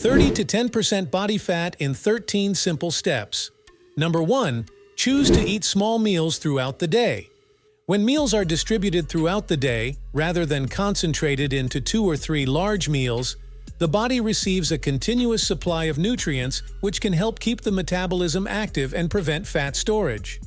30 to 10% body fat in 13 simple steps. Number 1. Choose to eat small meals throughout the day. When meals are distributed throughout the day, rather than concentrated into 2 or 3 large meals, the body receives a continuous supply of nutrients which can help keep the metabolism active and prevent fat storage.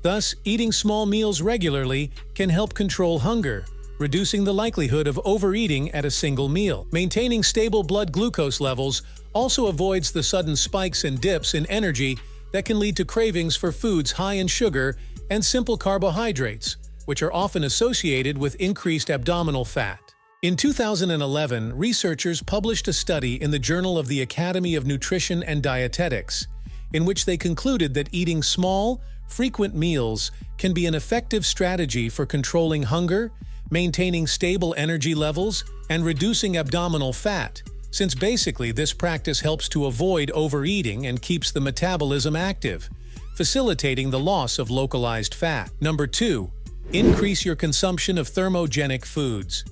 Thus, eating small meals regularly can help control hunger, reducing the likelihood of overeating at a single meal. Maintaining stable blood glucose levels also avoids the sudden spikes and dips in energy that can lead to cravings for foods high in sugar and simple carbohydrates, which are often associated with increased abdominal fat. In 2011, researchers published a study in the Journal of the Academy of Nutrition and Dietetics, in which they concluded that eating small, frequent meals can be an effective strategy for controlling hunger, maintaining stable energy levels, and reducing abdominal fat, since basically this practice helps to avoid overeating and keeps the metabolism active, facilitating the loss of localized fat. Number 2. Increase your consumption of thermogenic foods.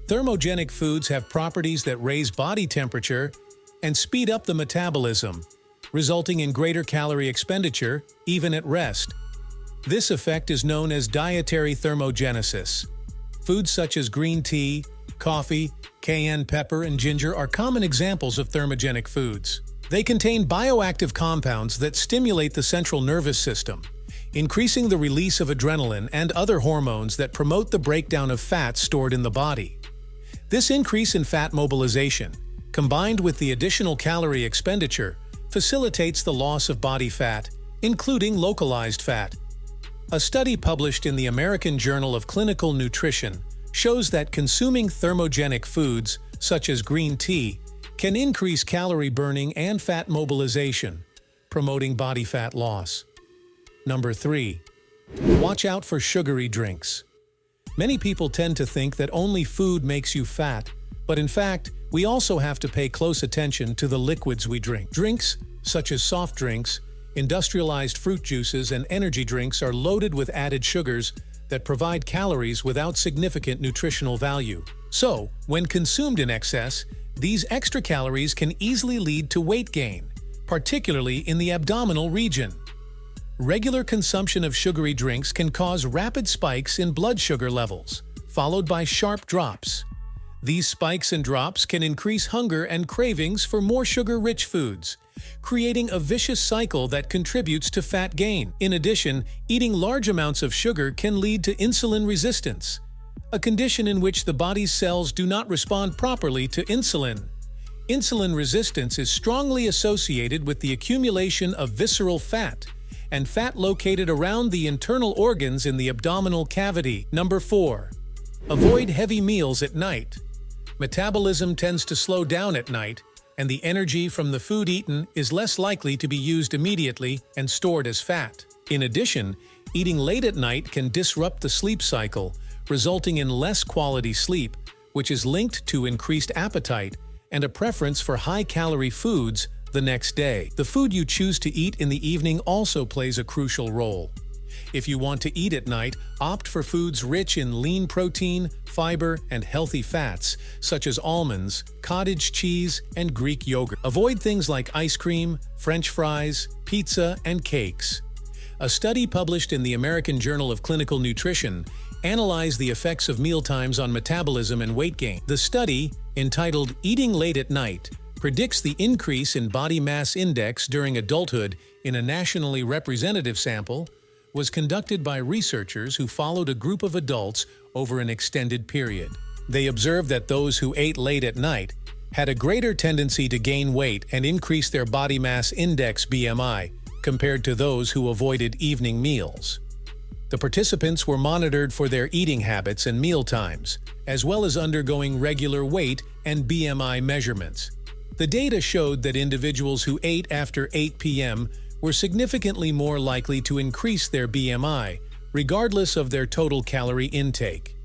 Thermogenic foods have properties that raise body temperature and speed up the metabolism, resulting in greater calorie expenditure, even at rest. This effect is known as dietary thermogenesis. Foods such as green tea, coffee, cayenne pepper, and ginger are common examples of thermogenic foods. They contain bioactive compounds that stimulate the central nervous system, increasing the release of adrenaline and other hormones that promote the breakdown of fat stored in the body. This increase in fat mobilization, combined with the additional calorie expenditure, facilitates the loss of body fat, including localized fat. A study published in the American Journal of Clinical Nutrition shows that consuming thermogenic foods, such as green tea, can increase calorie burning and fat mobilization, promoting body fat loss. Number 3. Watch out for sugary drinks. Many people tend to think that only food makes you fat, but in fact, we also have to pay close attention to the liquids we drink. Drinks, such as soft drinks, industrialized fruit juices, and energy drinks are loaded with added sugars that provide calories without significant nutritional value. So, when consumed in excess, these extra calories can easily lead to weight gain, particularly in the abdominal region. Regular consumption of sugary drinks can cause rapid spikes in blood sugar levels, followed by sharp drops. These spikes and drops can increase hunger and cravings for more sugar-rich foods, creating a vicious cycle that contributes to fat gain. In addition, eating large amounts of sugar can lead to insulin resistance, a condition in which the body's cells do not respond properly to insulin. Insulin resistance is strongly associated with the accumulation of visceral fat and fat located around the internal organs in the abdominal cavity. Number 4. Avoid heavy meals at night. Metabolism tends to slow down at night, and the energy from the food eaten is less likely to be used immediately and stored as fat. In addition, eating late at night can disrupt the sleep cycle, resulting in less quality sleep, which is linked to increased appetite and a preference for high-calorie foods the next day. The food you choose to eat in the evening also plays a crucial role. If you want to eat at night, opt for foods rich in lean protein, fiber, and healthy fats, such as almonds, cottage cheese, and Greek yogurt. Avoid things like ice cream, French fries, pizza, and cakes. A study published in the American Journal of Clinical Nutrition analyzed the effects of mealtimes on metabolism and weight gain. The study, entitled "Eating Late at Night," predicts the increase in body mass index during adulthood in a nationally representative sample, was conducted by researchers who followed a group of adults over an extended period. They observed that those who ate late at night had a greater tendency to gain weight and increase their body mass index (BMI) compared to those who avoided evening meals. The participants were monitored for their eating habits and meal times, as well as undergoing regular weight and BMI measurements. The data showed that individuals who ate after 8 p.m. were significantly more likely to increase their BMI, regardless of their total calorie intake.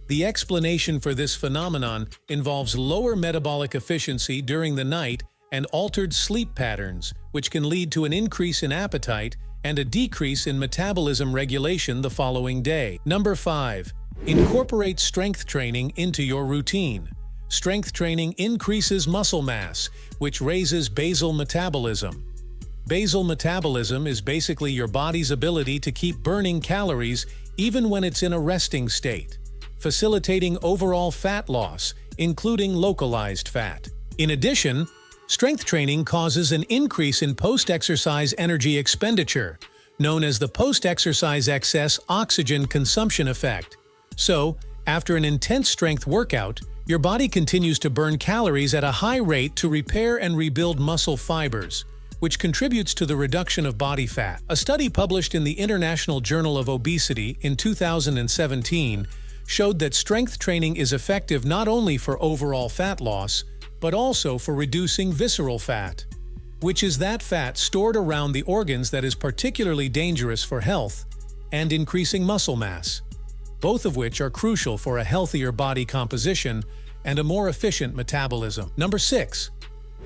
The explanation for this phenomenon involves lower metabolic efficiency during the night and altered sleep patterns, which can lead to an increase in appetite and a decrease in metabolism regulation the following day. Number 5. Incorporate strength training into your routine. Strength training increases muscle mass, which raises basal metabolism. Basal metabolism is basically your body's ability to keep burning calories even when it's in a resting state, facilitating overall fat loss, including localized fat. In addition, strength training causes an increase in post-exercise energy expenditure, known as the post-exercise excess oxygen consumption effect. So, after an intense strength workout, your body continues to burn calories at a high rate to repair and rebuild muscle fibers, which contributes to the reduction of body fat. A study published in the International Journal of Obesity in 2017 showed that strength training is effective not only for overall fat loss, but also for reducing visceral fat, which is that fat stored around the organs that is particularly dangerous for health, and increasing muscle mass, both of which are crucial for a healthier body composition and a more efficient metabolism. Number 6.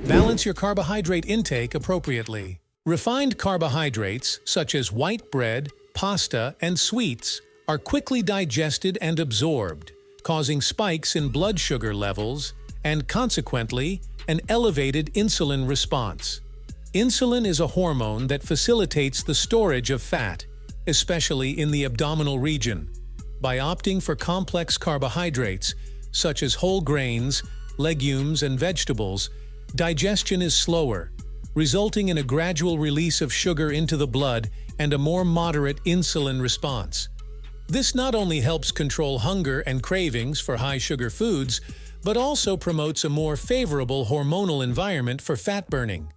Balance your carbohydrate intake appropriately. Refined carbohydrates, such as white bread, pasta, and sweets, are quickly digested and absorbed, causing spikes in blood sugar levels and, consequently, an elevated insulin response. Insulin is a hormone that facilitates the storage of fat, especially in the abdominal region. By opting for complex carbohydrates, such as whole grains, legumes, and vegetables, digestion is slower, resulting in a gradual release of sugar into the blood and a more moderate insulin response. This not only helps control hunger and cravings for high-sugar foods, but also promotes a more favorable hormonal environment for fat burning.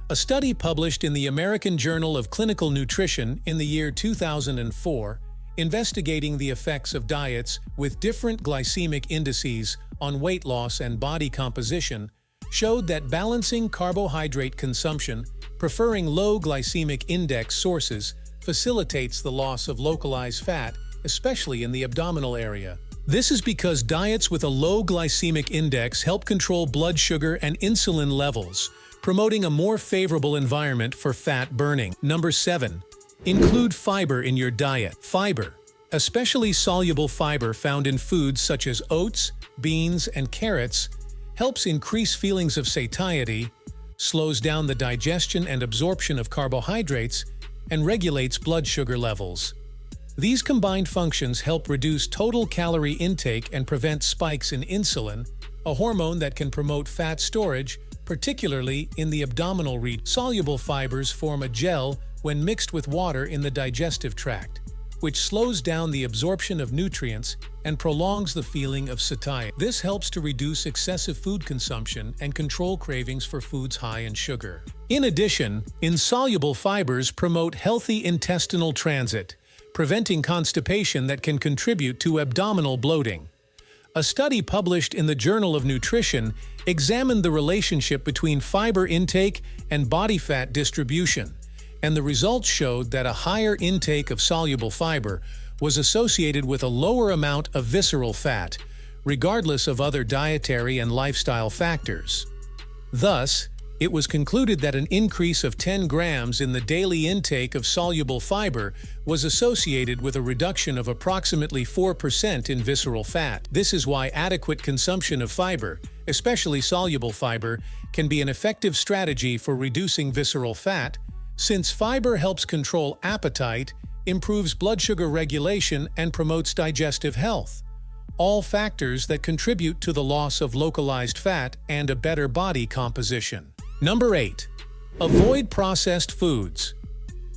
A study published in the American Journal of Clinical Nutrition in the year 2004, investigating the effects of diets with different glycemic indices on weight loss and body composition, showed that balancing carbohydrate consumption, preferring low glycemic index sources, facilitates the loss of localized fat, especially in the abdominal area. This is because diets with a low glycemic index help control blood sugar and insulin levels, promoting a more favorable environment for fat burning. Number 7. Include fiber in your diet. Fiber, especially soluble fiber found in foods such as oats, beans, and carrots, helps increase feelings of satiety, slows down the digestion and absorption of carbohydrates, and regulates blood sugar levels. These combined functions help reduce total calorie intake and prevent spikes in insulin, a hormone that can promote fat storage, particularly in the abdominal region. Soluble fibers form a gel when mixed with water in the digestive tract, which slows down the absorption of nutrients and prolongs the feeling of satiety. This helps to reduce excessive food consumption and control cravings for foods high in sugar. In addition, insoluble fibers promote healthy intestinal transit, preventing constipation that can contribute to abdominal bloating. A study published in the Journal of Nutrition examined the relationship between fiber intake and body fat distribution, and the results showed that a higher intake of soluble fiber was associated with a lower amount of visceral fat, regardless of other dietary and lifestyle factors. Thus, it was concluded that an increase of 10 grams in the daily intake of soluble fiber was associated with a reduction of approximately 4% in visceral fat. This is why adequate consumption of fiber, especially soluble fiber, can be an effective strategy for reducing visceral fat, since fiber helps control appetite, improves blood sugar regulation, and promotes digestive health, all factors that contribute to the loss of localized fat and a better body composition. Number 8. Avoid processed foods.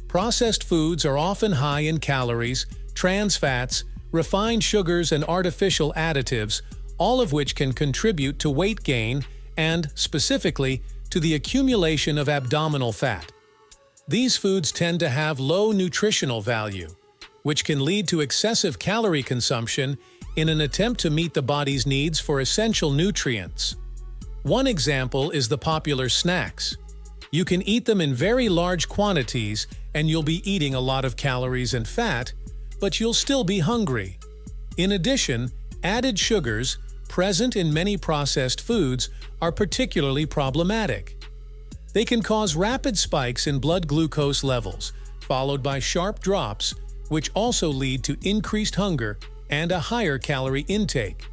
Processed foods are often high in calories, trans fats, refined sugars, and artificial additives, all of which can contribute to weight gain and, specifically, to the accumulation of abdominal fat. These foods tend to have low nutritional value, which can lead to excessive calorie consumption in an attempt to meet the body's needs for essential nutrients. One example is the popular snacks. You can eat them in very large quantities and you'll be eating a lot of calories and fat, but you'll still be hungry. In addition, added sugars, present in many processed foods, are particularly problematic. They can cause rapid spikes in blood glucose levels, followed by sharp drops, which also lead to increased hunger and a higher calorie intake.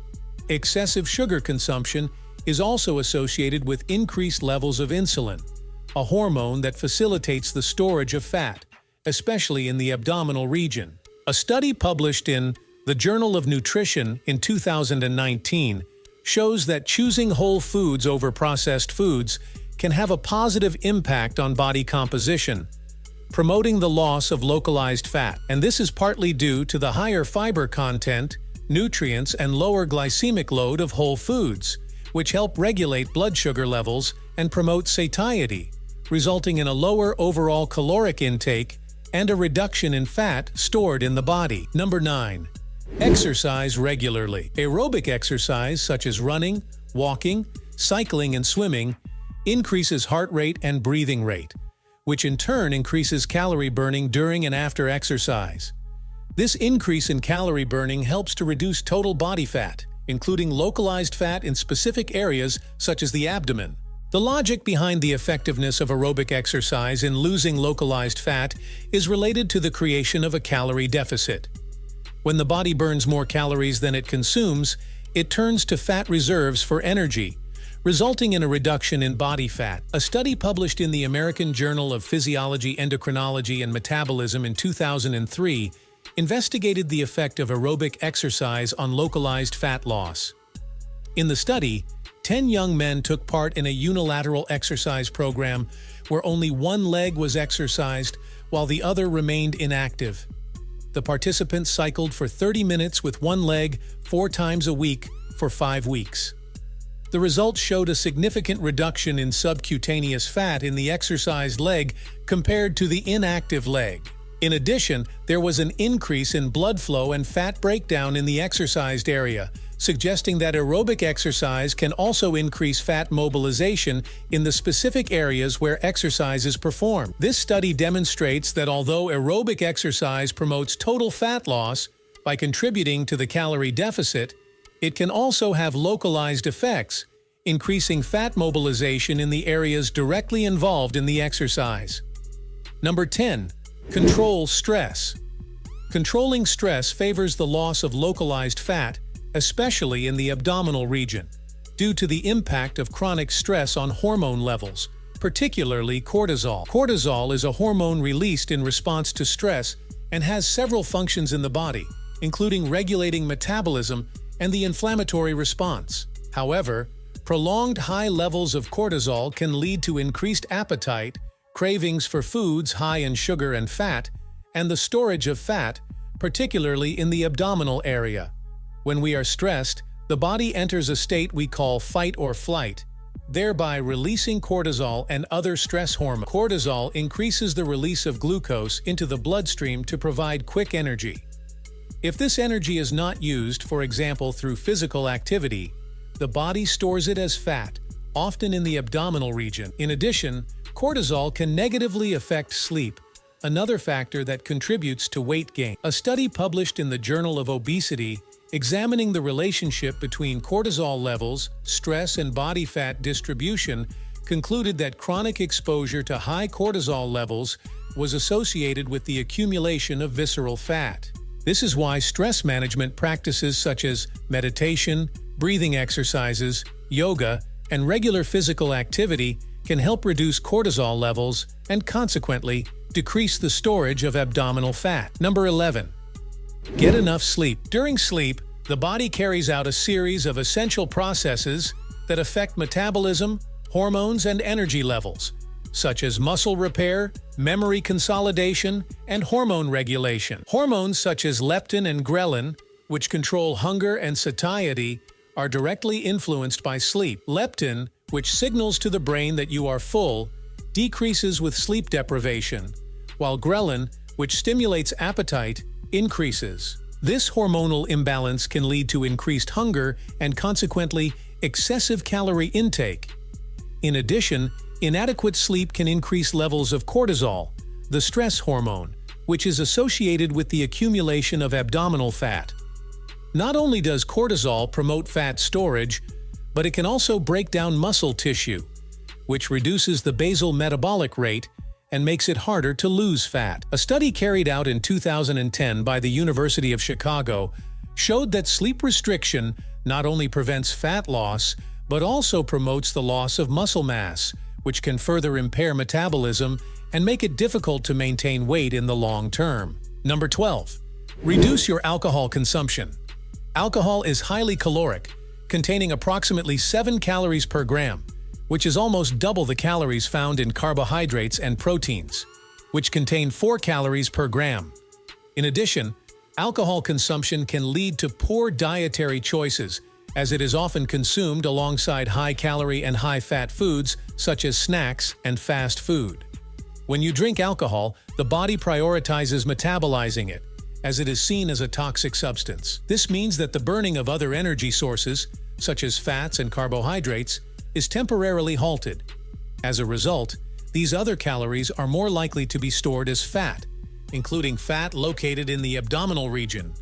Excessive sugar consumption is also associated with increased levels of insulin, a hormone that facilitates the storage of fat, especially in the abdominal region. A study published in the Journal of Nutrition in 2019 shows that choosing whole foods over processed foods can have a positive impact on body composition, promoting the loss of localized fat. And this is partly due to the higher fiber content, nutrients, and lower glycemic load of whole foods, which help regulate blood sugar levels and promote satiety, resulting in a lower overall caloric intake and a reduction in fat stored in the body. Number 9. Exercise regularly. Aerobic exercise such as running, walking, cycling, and swimming increases heart rate and breathing rate, which in turn increases calorie burning during and after exercise. This increase in calorie burning helps to reduce total body fat, including localized fat in specific areas such as the abdomen. The logic behind the effectiveness of aerobic exercise in losing localized fat is related to the creation of a calorie deficit. When the body burns more calories than it consumes, it turns to fat reserves for energy, resulting in a reduction in body fat. A study published in the American Journal of Physiology, Endocrinology, and Metabolism in 2003 investigated the effect of aerobic exercise on localized fat loss. In the study, 10 young men took part in a unilateral exercise program where only one leg was exercised while the other remained inactive. The participants cycled for 30 minutes with one leg 4 times a week for 5 weeks. The results showed a significant reduction in subcutaneous fat in the exercised leg compared to the inactive leg. In addition, there was an increase in blood flow and fat breakdown in the exercised area, suggesting that aerobic exercise can also increase fat mobilization in the specific areas where exercise is performed. This study demonstrates that although aerobic exercise promotes total fat loss by contributing to the calorie deficit, it can also have localized effects, increasing fat mobilization in the areas directly involved in the exercise. Number 10. Control stress. Controlling stress favors the loss of localized fat, especially in the abdominal region, due to the impact of chronic stress on hormone levels, particularly cortisol. Cortisol is a hormone released in response to stress and has several functions in the body, including regulating metabolism and the inflammatory response. However, prolonged high levels of cortisol can lead to increased appetite, cravings for foods high in sugar and fat, and the storage of fat, particularly in the abdominal area. When we are stressed, the body enters a state we call fight or flight, thereby releasing cortisol and other stress hormones. Cortisol increases the release of glucose into the bloodstream to provide quick energy. If this energy is not used, for example through physical activity, the body stores it as fat, often in the abdominal region. In addition, cortisol can negatively affect sleep, another factor that contributes to weight gain. A study published in the Journal of Obesity examining the relationship between cortisol levels, stress, and body fat distribution concluded that chronic exposure to high cortisol levels was associated with the accumulation of visceral fat. This is why stress management practices such as meditation, breathing exercises, yoga, and regular physical activity can help reduce cortisol levels and consequently decrease the storage of abdominal fat. Number 11. Get enough sleep. During sleep, the body carries out a series of essential processes that affect metabolism, hormones, and energy levels, such as muscle repair, memory consolidation, and hormone regulation. Hormones such as leptin and ghrelin, which control hunger and satiety, are directly influenced by sleep. Leptin, which signals to the brain that you are full, decreases with sleep deprivation, while ghrelin, which stimulates appetite, increases. This hormonal imbalance can lead to increased hunger and consequently excessive calorie intake. In addition, inadequate sleep can increase levels of cortisol, the stress hormone, which is associated with the accumulation of abdominal fat. Not only does cortisol promote fat storage, but it can also break down muscle tissue, which reduces the basal metabolic rate and makes it harder to lose fat. A study carried out in 2010 by the University of Chicago showed that sleep restriction not only prevents fat loss, but also promotes the loss of muscle mass, which can further impair metabolism and make it difficult to maintain weight in the long term. Number 12. Reduce your alcohol consumption. Alcohol is highly caloric, containing approximately 7 calories per gram, which is almost double the calories found in carbohydrates and proteins, which contain 4 calories per gram. In addition, alcohol consumption can lead to poor dietary choices, as it is often consumed alongside high-calorie and high-fat foods such as snacks and fast food. When you drink alcohol, the body prioritizes metabolizing it, as it is seen as a toxic substance. This means that the burning of other energy sources, such as fats and carbohydrates, is temporarily halted. As a result, these other calories are more likely to be stored as fat, including fat located in the abdominal region.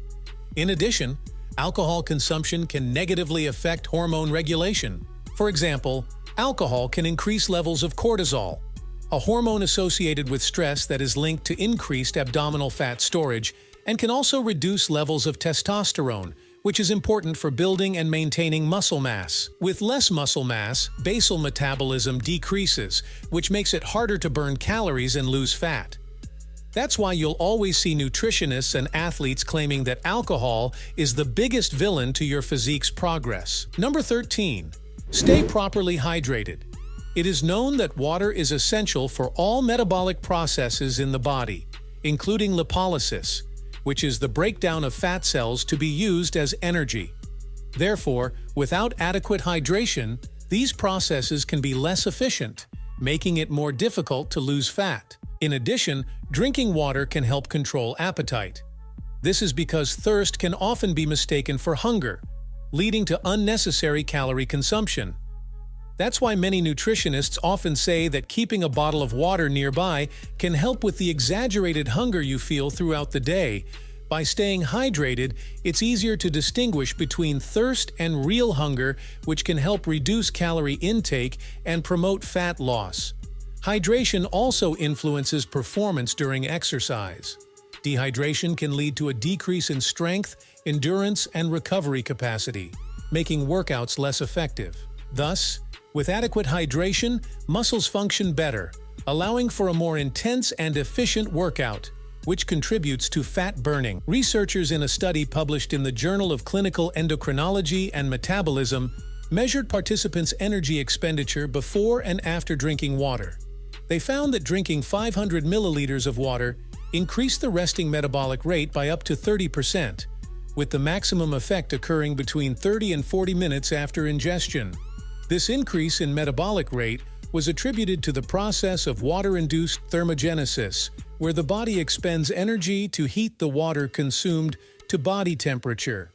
In addition, alcohol consumption can negatively affect hormone regulation. For example, alcohol can increase levels of cortisol, a hormone associated with stress that is linked to increased abdominal fat storage, and can also reduce levels of testosterone, which is important for building and maintaining muscle mass. With less muscle mass, basal metabolism decreases, which makes it harder to burn calories and lose fat. That's why you'll always see nutritionists and athletes claiming that alcohol is the biggest villain to your physique's progress. Number 13. Stay properly hydrated. It is known that water is essential for all metabolic processes in the body, including lipolysis, which is the breakdown of fat cells to be used as energy. Therefore, without adequate hydration, these processes can be less efficient, making it more difficult to lose fat. In addition, drinking water can help control appetite. This is because thirst can often be mistaken for hunger, leading to unnecessary calorie consumption. That's why many nutritionists often say that keeping a bottle of water nearby can help with the exaggerated hunger you feel throughout the day. By staying hydrated, it's easier to distinguish between thirst and real hunger, which can help reduce calorie intake and promote fat loss. Hydration also influences performance during exercise. Dehydration can lead to a decrease in strength, endurance, and recovery capacity, making workouts less effective. Thus, with adequate hydration, muscles function better, allowing for a more intense and efficient workout, which contributes to fat burning. Researchers in a study published in the Journal of Clinical Endocrinology and Metabolism measured participants' energy expenditure before and after drinking water. They found that drinking 500 milliliters of water increased the resting metabolic rate by up to 30%, with the maximum effect occurring between 30 and 40 minutes after ingestion. This increase in metabolic rate was attributed to the process of water-induced thermogenesis, where the body expends energy to heat the water consumed to body temperature.